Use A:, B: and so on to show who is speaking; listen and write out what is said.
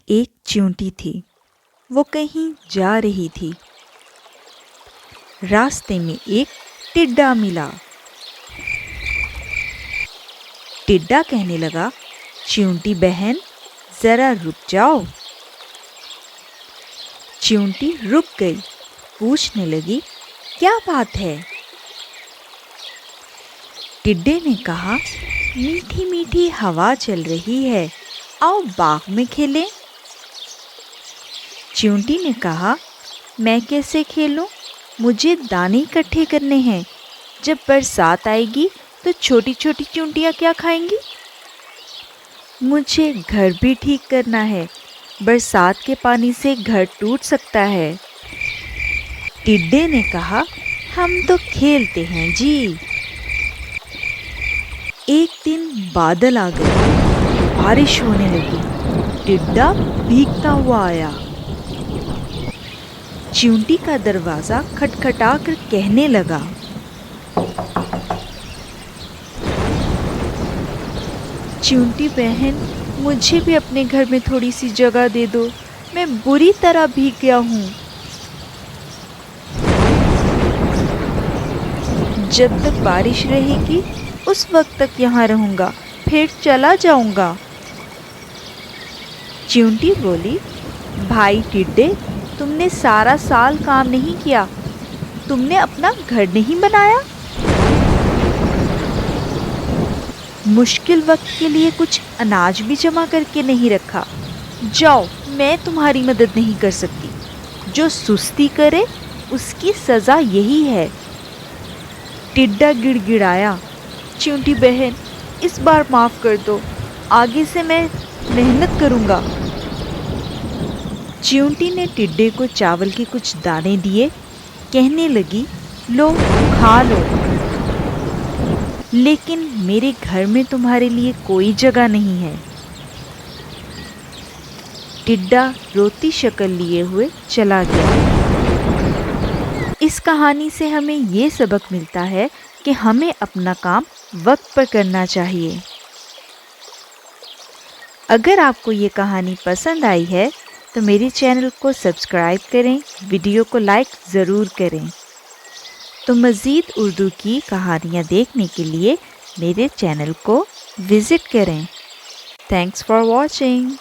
A: एक चींटी थी। वो कहीं जा रही थी। रास्ते में एक टिड्डा मिला। टिड्डा कहने लगा, चींटी बहन, जरा रुक जाओ। चींटी रुक गई। पूछने लगी, क्या बात है? टिड्डे ने कहा, मीठी मीठी हवा चल रही है, आओ बाग में खेलें। चींटी ने कहा, मैं कैसे खेलूं? मुझे दाने इकट्ठे करने हैं। जब बरसात आएगी तो छोटी छोटी चींटियां क्या खाएंगी? मुझे घर भी ठीक करना है। बरसात के पानी से घर टूट सकता है। टिड्डे ने कहा, हम तो खेलते हैं जी। एक दिन बादल आ गए, बारिश होने लगी। टिड्डा भीगता हुआ आया। चींटी का दरवाजा खटखटा कर कहने लगा, चींटी बहन, मुझे भी अपने घर में थोड़ी सी जगह दे दो। मैं बुरी तरह भीग गया हूँ। जब तक बारिश रहेगी उस वक्त तक यहाँ रहूँगा, फिर चला जाऊँगा। चींटी बोली, भाई टिड्डे, तुमने सारा साल काम नहीं किया, तुमने अपना घर नहीं बनाया। मुश्किल वक्त के लिए कुछ अनाज भी जमा करके नहीं रखा। जाओ, मैं तुम्हारी मदद नहीं कर सकती। जो सुस्ती करे उसकी सज़ा यही है। टिड्डा गिड़गिड़ाया, चींटी बहन, इस बार माफ़ कर दो, आगे से मैं मेहनत करूँगा। चींटी ने टिड्डे को चावल के कुछ दाने दिए। कहने लगी, लो खा लो, लेकिन मेरे घर में तुम्हारे लिए कोई जगह नहीं है। टिड्डा रोती शक्ल लिए हुए चला गया। इस कहानी से हमें ये सबक मिलता है कि हमें अपना काम वक्त पर करना चाहिए। अगर आपको ये कहानी पसंद आई है तो मेरे चैनल को सब्सक्राइब करें, वीडियो को लाइक ज़रूर करें। तो मज़ीद उर्दू की कहानियाँ देखने के लिए मेरे चैनल को विज़िट करें। Thanks for watching.